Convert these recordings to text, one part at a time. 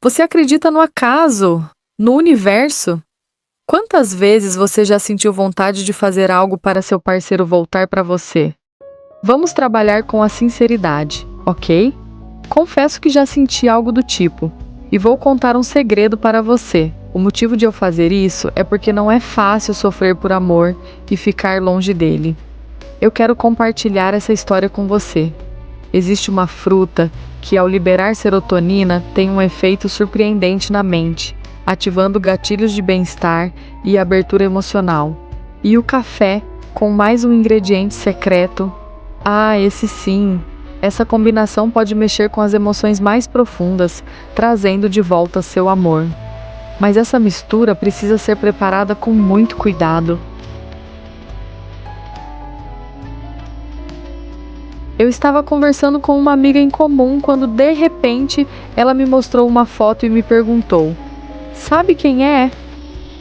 Você acredita no acaso? No universo? Quantas vezes você já sentiu vontade de fazer algo para seu parceiro voltar para você? Vamos trabalhar com a sinceridade, ok? Confesso que já senti algo do tipo, e vou contar um segredo para você. O motivo de eu fazer isso é porque não é fácil sofrer por amor e ficar longe dele. Eu quero compartilhar essa história com você. Existe uma fruta que, ao liberar serotonina, tem um efeito surpreendente na mente, ativando gatilhos de bem-estar e abertura emocional. E o café, com mais um ingrediente secreto. Esse sim! Essa combinação pode mexer com as emoções mais profundas, trazendo de volta seu amor. Mas essa mistura precisa ser preparada com muito cuidado. Eu estava conversando com uma amiga em comum quando, de repente, ela me mostrou uma foto e me perguntou: "Sabe quem é?"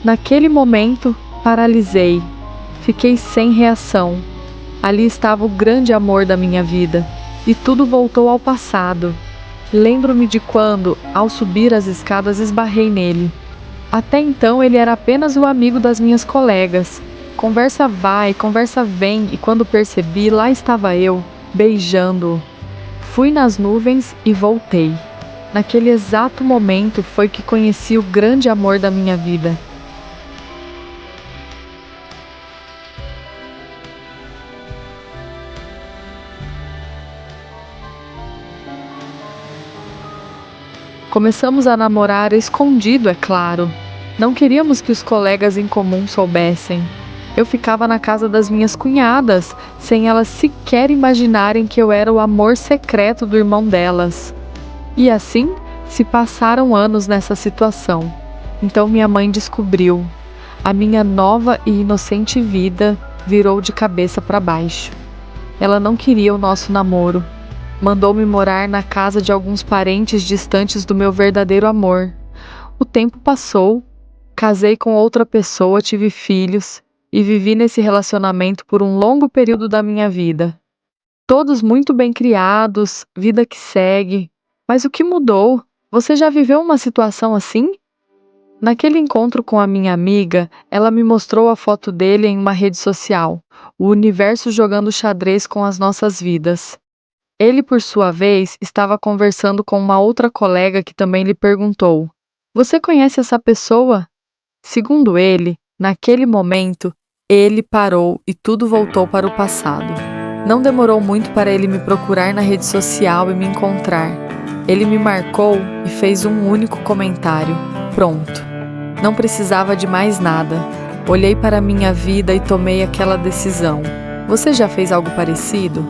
Naquele momento, paralisei. Fiquei sem reação. Ali estava o grande amor da minha vida. E tudo voltou ao passado. Lembro-me de quando, ao subir as escadas, esbarrei nele. Até então ele era apenas o amigo das minhas colegas. Conversa vai, conversa vem, e quando percebi, lá estava eu, beijando-o. Fui nas nuvens e voltei. Naquele exato momento foi que conheci o grande amor da minha vida. Começamos a namorar escondido, é claro. Não queríamos que os colegas em comum soubessem. Eu ficava na casa das minhas cunhadas, sem elas sequer imaginarem que eu era o amor secreto do irmão delas. E assim, se passaram anos nessa situação. Então minha mãe descobriu. A minha nova e inocente vida virou de cabeça para baixo. Ela não queria o nosso namoro. Mandou-me morar na casa de alguns parentes distantes do meu verdadeiro amor. O tempo passou, casei com outra pessoa, tive filhos e vivi nesse relacionamento por um longo período da minha vida. Todos muito bem criados, vida que segue. Mas o que mudou? Você já viveu uma situação assim? Naquele encontro com a minha amiga, ela me mostrou a foto dele em uma rede social, o universo jogando xadrez com as nossas vidas. Ele, por sua vez, estava conversando com uma outra colega que também lhe perguntou: "Você conhece essa pessoa?" Segundo ele, naquele momento, ele parou e tudo voltou para o passado. Não demorou muito para ele me procurar na rede social e me encontrar. Ele me marcou e fez um único comentário: "Pronto." Não precisava de mais nada. Olhei para minha vida e tomei aquela decisão. Você já fez algo parecido?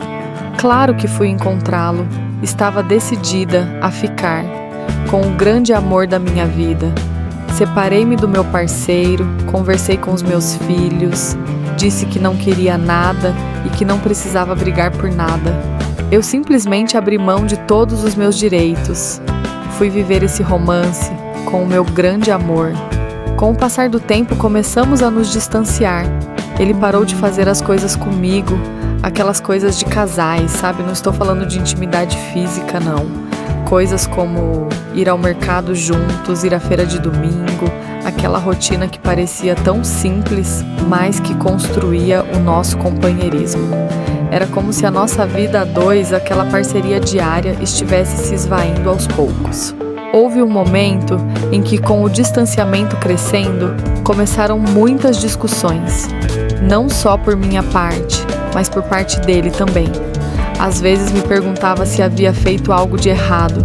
Claro que fui encontrá-lo. Estava decidida a ficar, com o grande amor da minha vida. Separei-me do meu parceiro, conversei com os meus filhos, disse que não queria nada e que não precisava brigar por nada. Eu simplesmente abri mão de todos os meus direitos. Fui viver esse romance com o meu grande amor. Com o passar do tempo, começamos a nos distanciar. Ele parou de fazer as coisas comigo, aquelas coisas de casais, sabe? Não estou falando de intimidade física, não. Coisas como ir ao mercado juntos, ir à feira de domingo, aquela rotina que parecia tão simples, mas que construía o nosso companheirismo. Era como se a nossa vida a dois, aquela parceria diária, estivesse se esvaindo aos poucos. Houve um momento em que, com o distanciamento crescendo, começaram muitas discussões. Não só por minha parte, mas por parte dele também. Às vezes me perguntava se havia feito algo de errado.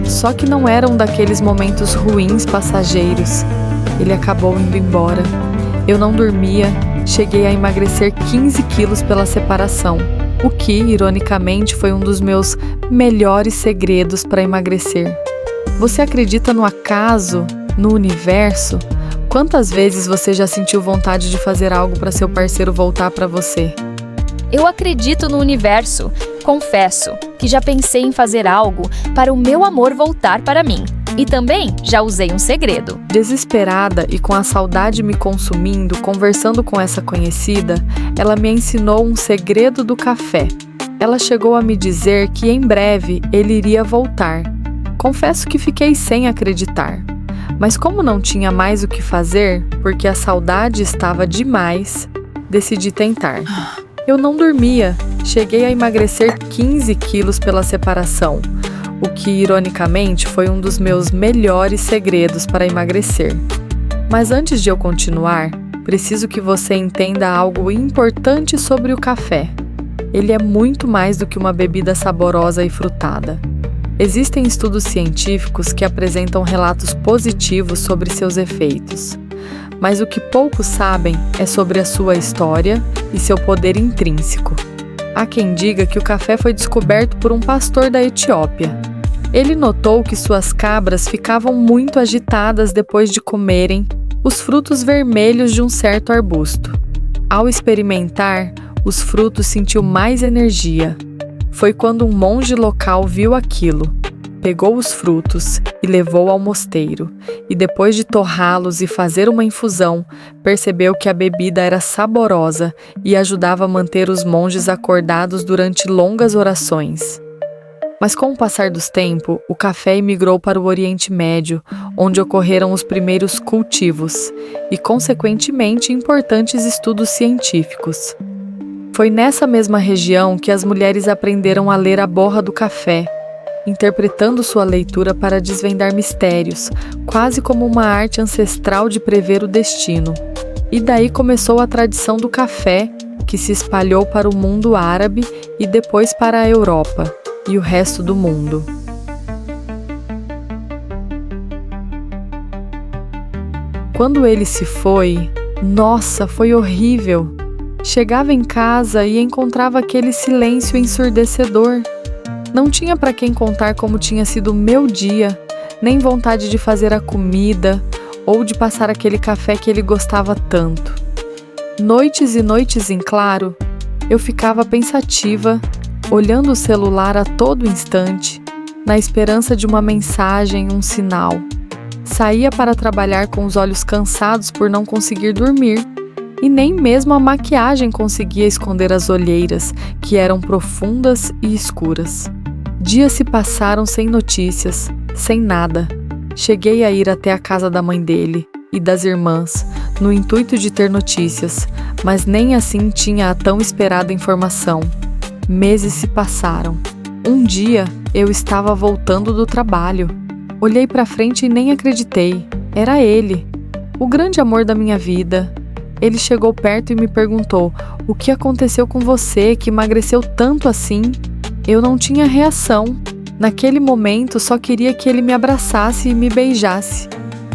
Só que não eram daqueles momentos ruins passageiros. Ele acabou indo embora. Eu não dormia, cheguei a emagrecer 15 quilos pela separação, o que, ironicamente, foi um dos meus melhores segredos para emagrecer. Você acredita no acaso, no universo? Quantas vezes você já sentiu vontade de fazer algo para seu parceiro voltar para você? Eu acredito no universo. Confesso que já pensei em fazer algo para o meu amor voltar para mim. E também já usei um segredo. Desesperada e com a saudade me consumindo, conversando com essa conhecida, ela me ensinou um segredo do café. Ela chegou a me dizer que em breve ele iria voltar. Confesso que fiquei sem acreditar. Mas como não tinha mais o que fazer, porque a saudade estava demais, decidi tentar. Eu não dormia, cheguei a emagrecer 15 quilos pela separação, o que, ironicamente, foi um dos meus melhores segredos para emagrecer. Mas antes de eu continuar, preciso que você entenda algo importante sobre o café. Ele é muito mais do que uma bebida saborosa e frutada. Existem estudos científicos que apresentam relatos positivos sobre seus efeitos. Mas o que poucos sabem é sobre a sua história e seu poder intrínseco. Há quem diga que o café foi descoberto por um pastor da Etiópia. Ele notou que suas cabras ficavam muito agitadas depois de comerem os frutos vermelhos de um certo arbusto. Ao experimentar, os frutos sentiu mais energia. Foi quando um monge local viu aquilo, pegou os frutos e levou ao mosteiro, e depois de torrá-los e fazer uma infusão, percebeu que a bebida era saborosa e ajudava a manter os monges acordados durante longas orações. Mas com o passar dos tempos, o café emigrou para o Oriente Médio, onde ocorreram os primeiros cultivos e, consequentemente, importantes estudos científicos. Foi nessa mesma região que as mulheres aprenderam a ler a borra do café, interpretando sua leitura para desvendar mistérios, quase como uma arte ancestral de prever o destino. E daí começou a tradição do café, que se espalhou para o mundo árabe e depois para a Europa e o resto do mundo. Quando ele se foi, nossa, foi horrível. Chegava em casa e encontrava aquele silêncio ensurdecedor. Não tinha para quem contar como tinha sido o meu dia, nem vontade de fazer a comida ou de passar aquele café que ele gostava tanto. Noites e noites em claro, eu ficava pensativa, olhando o celular a todo instante, na esperança de uma mensagem, um sinal. Saía para trabalhar com os olhos cansados por não conseguir dormir, e nem mesmo a maquiagem conseguia esconder as olheiras, que eram profundas e escuras. Dias se passaram sem notícias, sem nada. Cheguei a ir até a casa da mãe dele e das irmãs, no intuito de ter notícias, mas nem assim tinha a tão esperada informação. Meses se passaram. Um dia, eu estava voltando do trabalho. Olhei para frente e nem acreditei. Era ele, o grande amor da minha vida. Ele chegou perto e me perguntou: "O que aconteceu com você que emagreceu tanto assim?" Eu não tinha reação. Naquele momento, só queria que ele me abraçasse e me beijasse.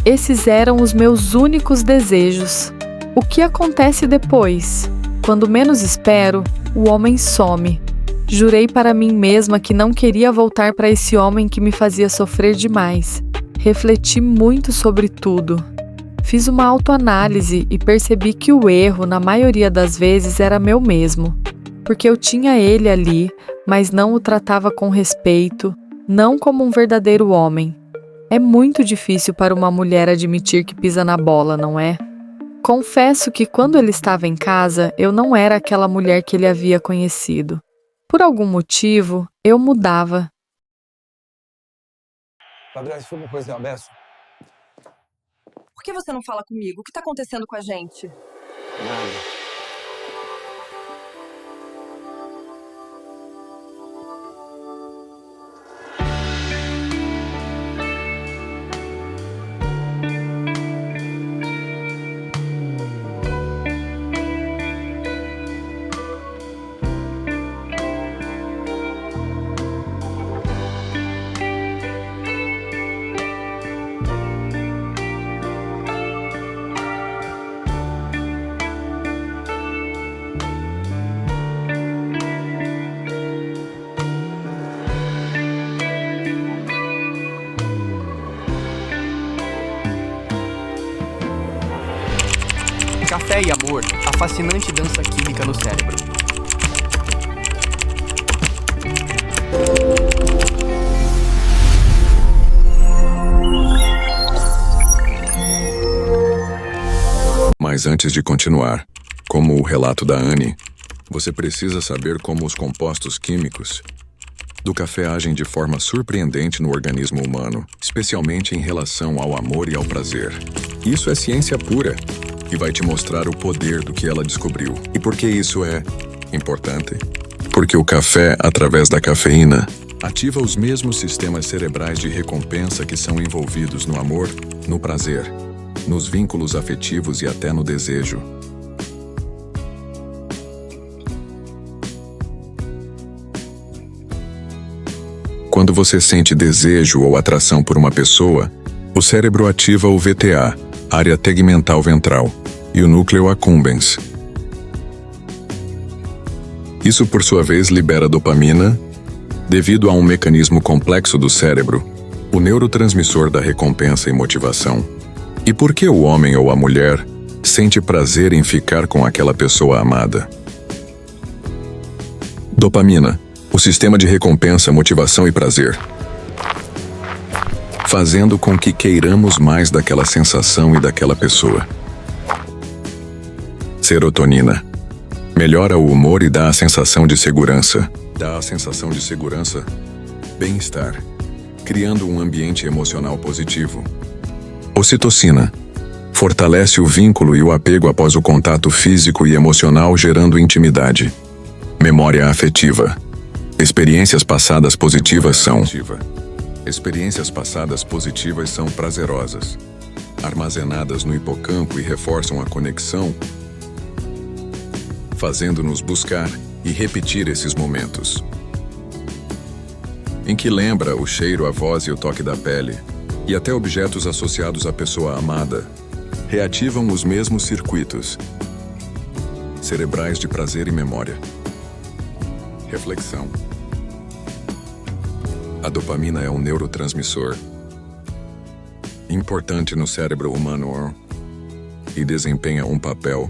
Esses eram os meus únicos desejos. O que acontece depois? Quando menos espero, o homem some. Jurei para mim mesma que não queria voltar para esse homem que me fazia sofrer demais. Refleti muito sobre tudo. Fiz uma autoanálise e percebi que o erro, na maioria das vezes, era meu mesmo. Porque eu tinha ele ali, mas não o tratava com respeito, não como um verdadeiro homem. É muito difícil para uma mulher admitir que pisa na bola, não é? Confesso que quando ele estava em casa, eu não era aquela mulher que ele havia conhecido. Por algum motivo, eu mudava. Gabriel, isso foi uma coisa, Alberto. Por que você não fala comigo? O que tá acontecendo com a gente? Nada. Café e amor, a fascinante dança química no cérebro. Mas antes de continuar, como o relato da Anne, você precisa saber como os compostos químicos do café agem de forma surpreendente no organismo humano, especialmente em relação ao amor e ao prazer. Isso é ciência pura e vai te mostrar o poder do que ela descobriu. E por que isso é importante? Porque o café, através da cafeína, ativa os mesmos sistemas cerebrais de recompensa que são envolvidos no amor, no prazer, nos vínculos afetivos e até no desejo. Quando você sente desejo ou atração por uma pessoa, o cérebro ativa o VTA, área tegmental ventral, e o núcleo accumbens. Isso, por sua vez, libera dopamina, devido a um mecanismo complexo do cérebro, o neurotransmissor da recompensa e motivação. E por que o homem ou a mulher sente prazer em ficar com aquela pessoa amada? Dopamina, o sistema de recompensa, motivação e prazer, fazendo com que queiramos mais daquela sensação e daquela pessoa. Serotonina, melhora o humor e dá a sensação de segurança. Bem-estar, criando um ambiente emocional positivo. Ocitocina, fortalece o vínculo e o apego após o contato físico e emocional, gerando intimidade. Memória afetiva. Experiências passadas positivas são prazerosas, armazenadas no hipocampo e reforçam a conexão, fazendo-nos buscar e repetir esses momentos. Em que lembra o cheiro, a voz e o toque da pele, e até objetos associados à pessoa amada, reativam os mesmos circuitos cerebrais de prazer e memória. Reflexão. A dopamina é um neurotransmissor importante no cérebro humano e desempenha um papel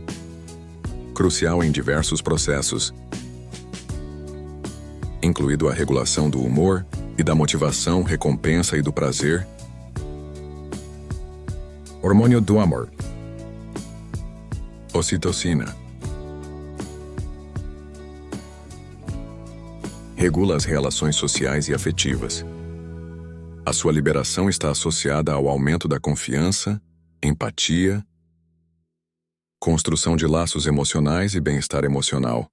crucial em diversos processos, incluindo a regulação do humor e da motivação, recompensa e do prazer. Hormônio do amor. Ocitocina. Regula as relações sociais e afetivas. A sua liberação está associada ao aumento da confiança, empatia, construção de laços emocionais e bem-estar emocional.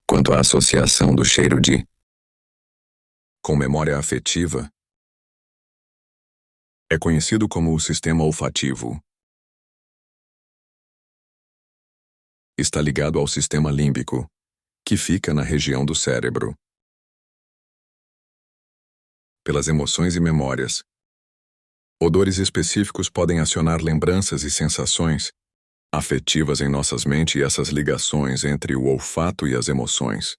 Quanto à associação do cheiro com memória afetiva, é conhecido como o sistema olfativo. Está ligado ao sistema límbico, que fica na região do cérebro. Pelas emoções e memórias, odores específicos podem acionar lembranças e sensações afetivas em nossas mentes e essas ligações entre o olfato e as emoções.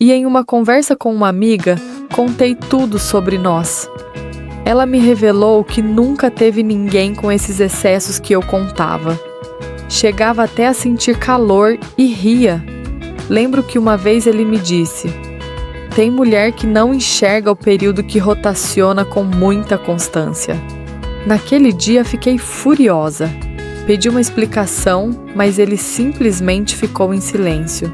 E em uma conversa com uma amiga, contei tudo sobre nós. Ela me revelou que nunca teve ninguém com esses excessos que eu contava. Chegava até a sentir calor e ria. Lembro que uma vez ele me disse: tem mulher que não enxerga o período que rotaciona com muita constância. Naquele dia fiquei furiosa. Pedi uma explicação, mas ele simplesmente ficou em silêncio.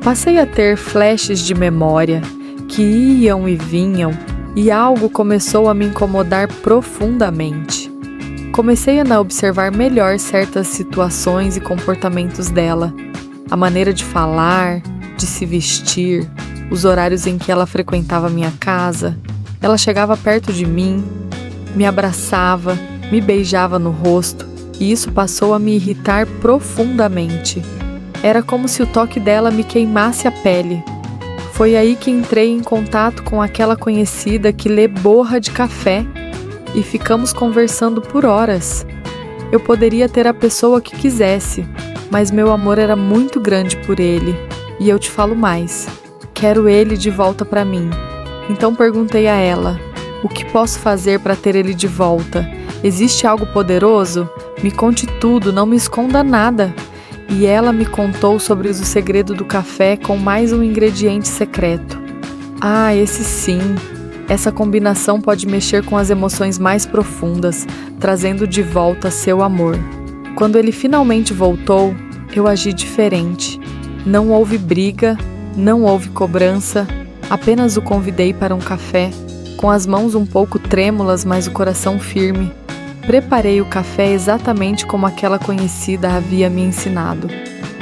Passei a ter flashes de memória que iam e vinham, e algo começou a me incomodar profundamente. Comecei a observar melhor certas situações e comportamentos dela, a maneira de falar, de se vestir, os horários em que ela frequentava minha casa. Ela chegava perto de mim, me abraçava, me beijava no rosto, e isso passou a me irritar profundamente. Era como se o toque dela me queimasse a pele. Foi aí que entrei em contato com aquela conhecida que lê borra de café, e ficamos conversando por horas. Eu poderia ter a pessoa que quisesse, mas meu amor era muito grande por ele. E eu te falo mais, quero ele de volta para mim. Então perguntei a ela, o que posso fazer para ter ele de volta? Existe algo poderoso? Me conte tudo, não me esconda nada. E ela me contou sobre o segredo do café com mais um ingrediente secreto. Ah, esse sim! Essa combinação pode mexer com as emoções mais profundas, trazendo de volta seu amor. Quando ele finalmente voltou, eu agi diferente. Não houve briga, não houve cobrança, apenas o convidei para um café, com as mãos um pouco trêmulas, mas o coração firme. Preparei o café exatamente como aquela conhecida havia me ensinado.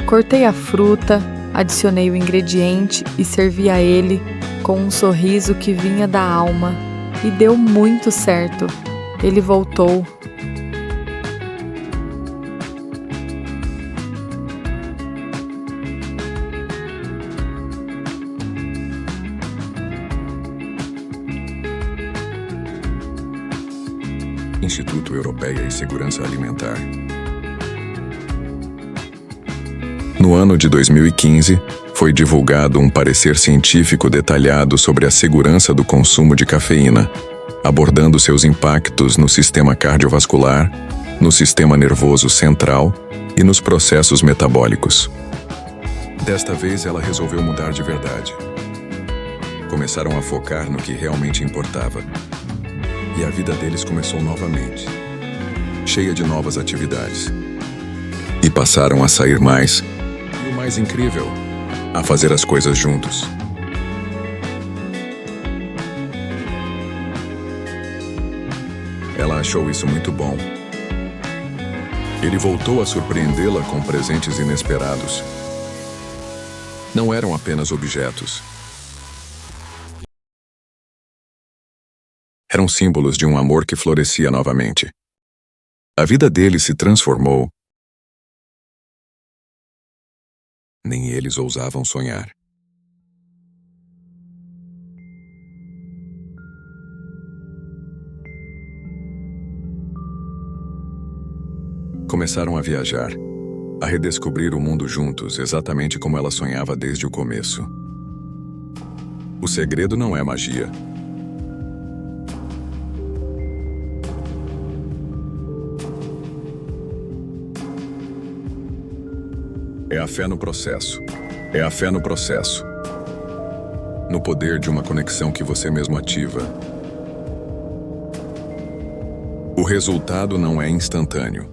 Cortei a fruta, adicionei o ingrediente e servi a ele com um sorriso que vinha da alma. E deu muito certo. Ele voltou. Instituto Europeia e Segurança Alimentar. No ano de 2015, foi divulgado um parecer científico detalhado sobre a segurança do consumo de cafeína, abordando seus impactos no sistema cardiovascular, no sistema nervoso central e nos processos metabólicos. Desta vez, ela resolveu mudar de verdade. Começaram a focar no que realmente importava. E a vida deles começou novamente, cheia de novas atividades. E passaram a sair mais, e o mais incrível, a fazer as coisas juntos. Ela achou isso muito bom. Ele voltou a surpreendê-la com presentes inesperados. Não eram apenas objetos. Eram símbolos de um amor que florescia novamente. A vida dele se transformou. Nem eles ousavam sonhar. Começaram a viajar, a redescobrir o mundo juntos, exatamente como ela sonhava desde o começo. O segredo não é magia. É a fé no processo. É a fé no processo. No poder de uma conexão que você mesmo ativa. O resultado não é instantâneo.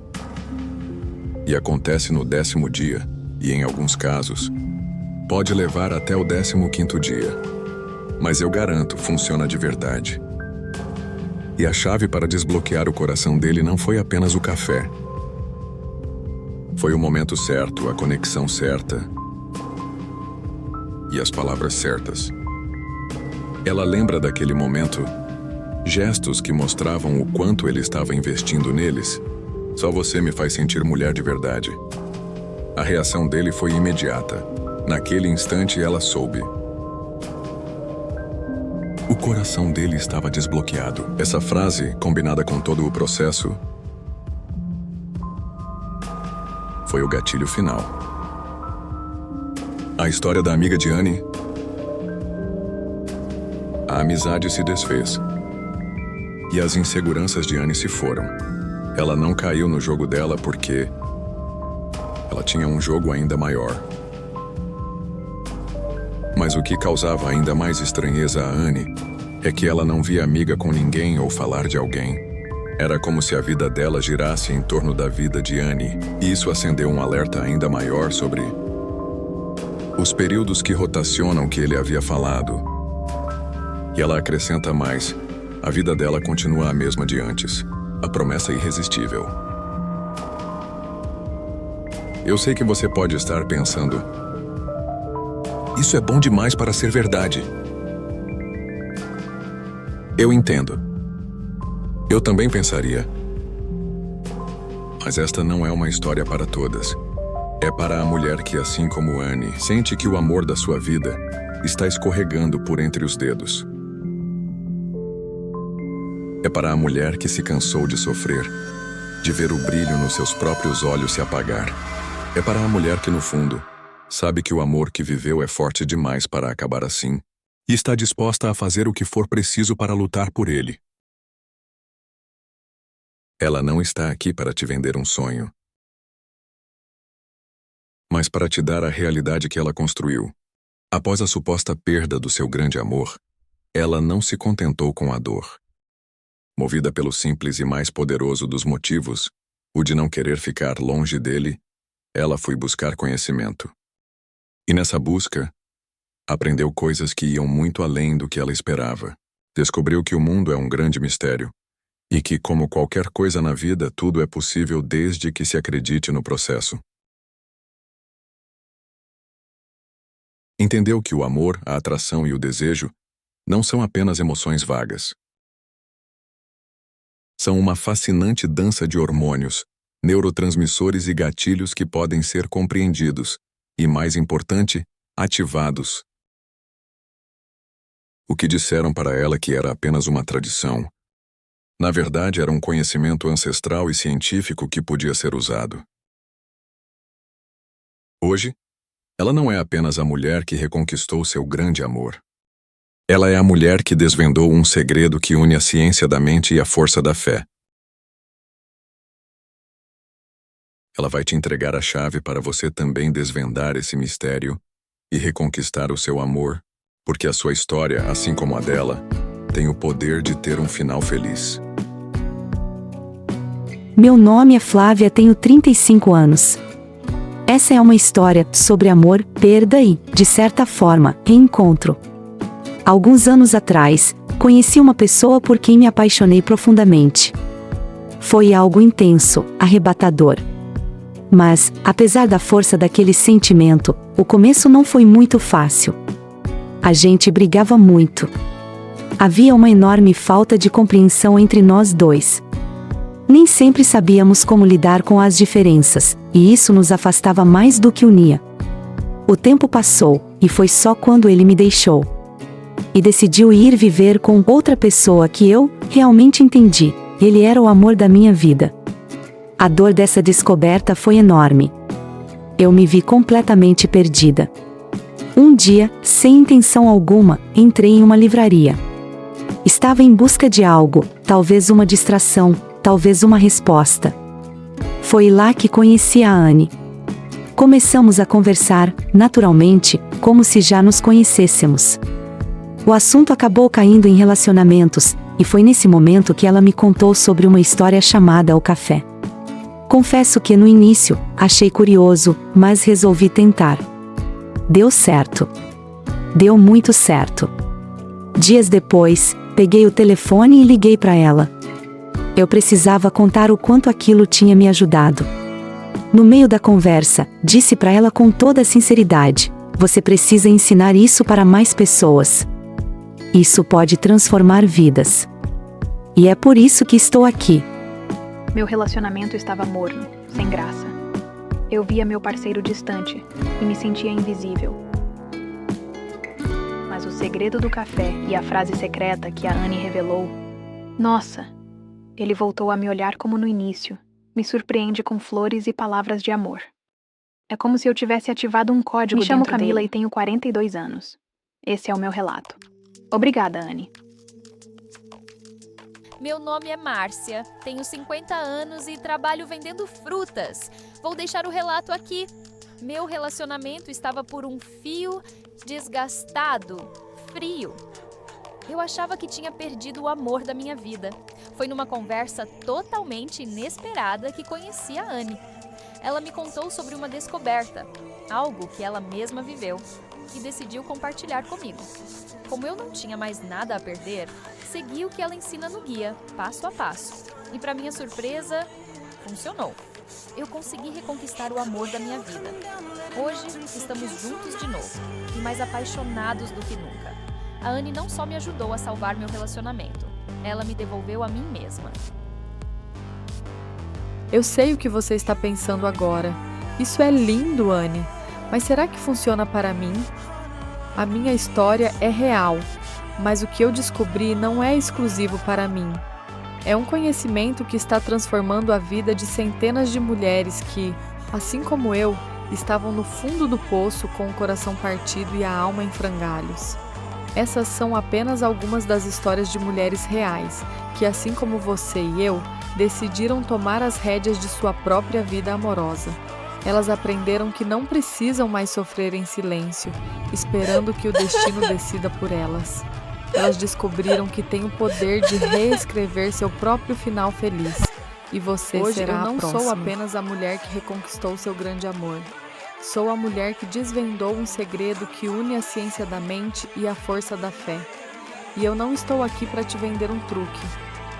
E acontece no 10º dia, e em alguns casos, pode levar até o 15º dia. Mas eu garanto, funciona de verdade. E a chave para desbloquear o coração dele não foi apenas o café. Foi o momento certo, a conexão certa e as palavras certas. Ela lembra daquele momento, gestos que mostravam o quanto ele estava investindo neles. Só você me faz sentir mulher de verdade. A reação dele foi imediata. Naquele instante ela soube. O coração dele estava desbloqueado. Essa frase, combinada com todo o processo, foi o gatilho final. A história da amiga de Annie. A amizade se desfez. E as inseguranças de Annie se foram. Ela não caiu no jogo dela porque ela tinha um jogo ainda maior. Mas o que causava ainda mais estranheza a Annie é que ela não via amiga com ninguém ou falar de alguém. Era como se a vida dela girasse em torno da vida de Annie, e isso acendeu um alerta ainda maior sobre os períodos que rotacionam que ele havia falado. E ela acrescenta mais: a vida dela continua a mesma de antes, a promessa irresistível. Eu sei que você pode estar pensando: isso é bom demais para ser verdade. Eu entendo. Eu também pensaria. Mas esta não é uma história para todas. É para a mulher que, assim como Annie, sente que o amor da sua vida está escorregando por entre os dedos. É para a mulher que se cansou de sofrer, de ver o brilho nos seus próprios olhos se apagar. É para a mulher que, no fundo, sabe que o amor que viveu é forte demais para acabar assim, e está disposta a fazer o que for preciso para lutar por ele. Ela não está aqui para te vender um sonho, mas para te dar a realidade que ela construiu. Após a suposta perda do seu grande amor, ela não se contentou com a dor. Movida pelo simples e mais poderoso dos motivos, o de não querer ficar longe dele, ela foi buscar conhecimento. E nessa busca, aprendeu coisas que iam muito além do que ela esperava. Descobriu que o mundo é um grande mistério e que, como qualquer coisa na vida, tudo é possível desde que se acredite no processo. Entendeu que o amor, a atração e o desejo não são apenas emoções vagas. São uma fascinante dança de hormônios, neurotransmissores e gatilhos que podem ser compreendidos e, mais importante, ativados. O que disseram para ela que era apenas uma tradição, na verdade era um conhecimento ancestral e científico que podia ser usado. Hoje, ela não é apenas a mulher que reconquistou seu grande amor. Ela é a mulher que desvendou um segredo que une a ciência da mente e a força da fé. Ela vai te entregar a chave para você também desvendar esse mistério e reconquistar o seu amor, porque a sua história, assim como a dela, tem o poder de ter um final feliz. Meu nome é Flávia, tenho 35 anos. Essa é uma história sobre amor, perda e, de certa forma, reencontro. Alguns anos atrás, conheci uma pessoa por quem me apaixonei profundamente. Foi algo intenso, arrebatador. Mas, apesar da força daquele sentimento, o começo não foi muito fácil. A gente brigava muito. Havia uma enorme falta de compreensão entre nós dois. Nem sempre sabíamos como lidar com as diferenças, e isso nos afastava mais do que unia. O tempo passou, e foi só quando ele me deixou. E decidiu ir viver com outra pessoa que eu realmente entendi. Ele era o amor da minha vida. A dor dessa descoberta foi enorme. Eu me vi completamente perdida. Um dia, sem intenção alguma, entrei em uma livraria. Estava em busca de algo, talvez uma distração, talvez uma resposta. Foi lá que conheci a Anne. Começamos a conversar, naturalmente, como se já nos conhecêssemos. O assunto acabou caindo em relacionamentos, e foi nesse momento que ela me contou sobre uma história chamada O Café. Confesso que no início, achei curioso, mas resolvi tentar. Deu certo. Deu muito certo. Dias depois, peguei o telefone e liguei para ela. Eu precisava contar o quanto aquilo tinha me ajudado. No meio da conversa, disse para ela com toda a sinceridade: você precisa ensinar isso para mais pessoas. Isso pode transformar vidas. E é por isso que estou aqui. Meu relacionamento estava morno, sem graça. Eu via meu parceiro distante e me sentia invisível. Mas o segredo do café e a frase secreta que a Anne revelou... Nossa! Ele voltou a me olhar como no início, me surpreende com flores e palavras de amor. É como se eu tivesse ativado um código dentro dele. Me chamo Camila e tenho 42 anos. Esse é o meu relato. Obrigada, Anne. Meu nome é Márcia, tenho 50 anos e trabalho vendendo frutas. Vou deixar o relato aqui. Meu relacionamento estava por um fio desgastado, frio. Eu achava que tinha perdido o amor da minha vida. Foi numa conversa totalmente inesperada que conheci a Anne. Ela me contou sobre uma descoberta, algo que ela mesma viveu, e decidiu compartilhar comigo. Como eu não tinha mais nada a perder, segui o que ela ensina no guia, passo a passo. E para minha surpresa, funcionou. Eu consegui reconquistar o amor da minha vida. Hoje, estamos juntos de novo, e mais apaixonados do que nunca. A Anne não só me ajudou a salvar meu relacionamento, ela me devolveu a mim mesma. Eu sei o que você está pensando agora. Isso é lindo, Anne. Mas será que funciona para mim? A minha história é real, mas o que eu descobri não é exclusivo para mim. É um conhecimento que está transformando a vida de centenas de mulheres que, assim como eu, estavam no fundo do poço com o coração partido e a alma em frangalhos. Essas são apenas algumas das histórias de mulheres reais, que assim como você e eu, decidiram tomar as rédeas de sua própria vida amorosa. Elas aprenderam que não precisam mais sofrer em silêncio, esperando que o destino decida por elas. Elas descobriram que têm o poder de reescrever seu próprio final feliz, E você Hoje será eu não a próxima. sou apenas a mulher que reconquistou seu grande amor. Sou a mulher que desvendou um segredo que une a ciência da mente e a força da fé. E eu não estou aqui para te vender um truque.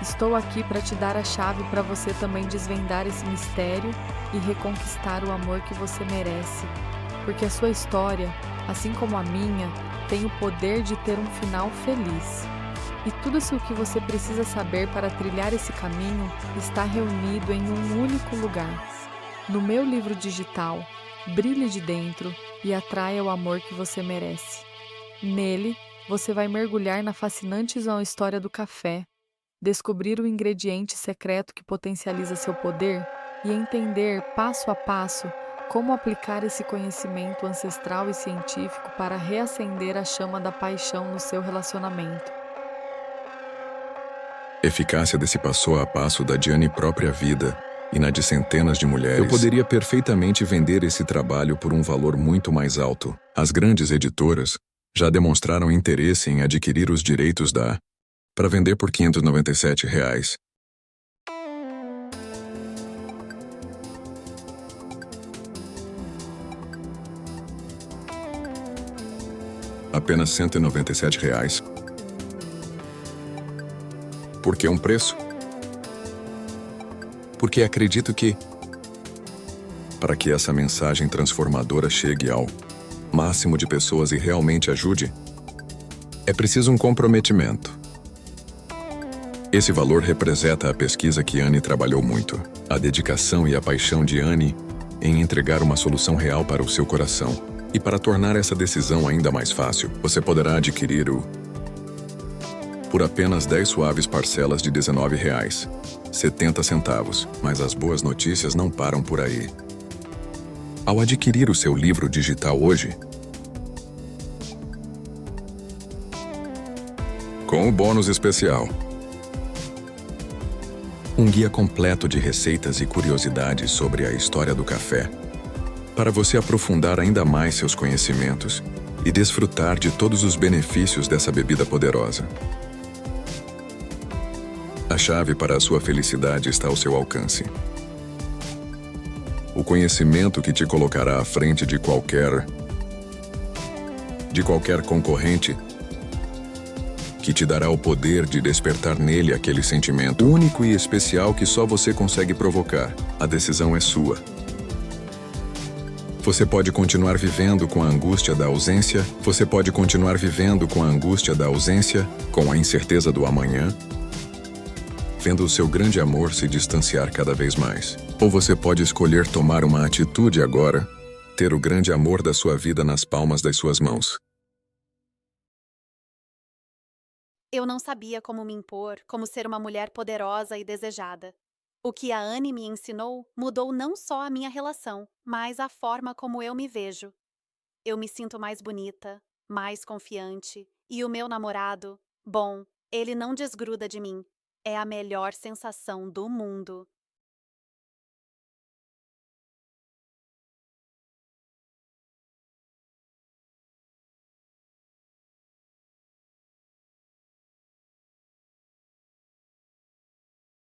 Estou aqui para te dar a chave para você também desvendar esse mistério e reconquistar o amor que você merece. Porque a sua história, assim como a minha, tem o poder de ter um final feliz. E tudo isso que você precisa saber para trilhar esse caminho está reunido em um único lugar. No meu livro digital, Brilhe de Dentro e Atraia o Amor que você merece. Nele, você vai mergulhar na fascinante história do café, descobrir o ingrediente secreto que potencializa seu poder e entender, passo a passo, como aplicar esse conhecimento ancestral e científico para reacender a chama da paixão no seu relacionamento. Eficácia desse passo a passo da Diane própria vida e na de centenas de mulheres. Eu poderia perfeitamente vender esse trabalho por um valor muito mais alto. As grandes editoras já demonstraram interesse em adquirir os direitos para vender por R$ 597. Apenas R$ 197. Por que um preço? Porque acredito que, para que essa mensagem transformadora chegue ao máximo de pessoas e realmente ajude, é preciso um comprometimento. Esse valor representa a pesquisa que Anne trabalhou muito, a dedicação e a paixão de Anne em entregar uma solução real para o seu coração. E para tornar essa decisão ainda mais fácil, você poderá adquirir por apenas 10 suaves parcelas de R$ 19,70. Mas as boas notícias não param por aí. Ao adquirir o seu livro digital hoje, com o bônus especial, um guia completo de receitas e curiosidades sobre a história do café, para você aprofundar ainda mais seus conhecimentos e desfrutar de todos os benefícios dessa bebida poderosa. A chave para a sua felicidade está ao seu alcance. O conhecimento que te colocará à frente de qualquer concorrente, que te dará o poder de despertar nele aquele sentimento único e especial que só você consegue provocar. A decisão é sua. Você pode continuar vivendo com a angústia da ausência, com a incerteza do amanhã, vendo o seu grande amor se distanciar cada vez mais. Ou você pode escolher tomar uma atitude agora, ter o grande amor da sua vida nas palmas das suas mãos. Eu não sabia como me impor, como ser uma mulher poderosa e desejada. O que a Anne me ensinou mudou não só a minha relação, mas a forma como eu me vejo. Eu me sinto mais bonita, mais confiante, e o meu namorado, bom, ele não desgruda de mim. É a melhor sensação do mundo.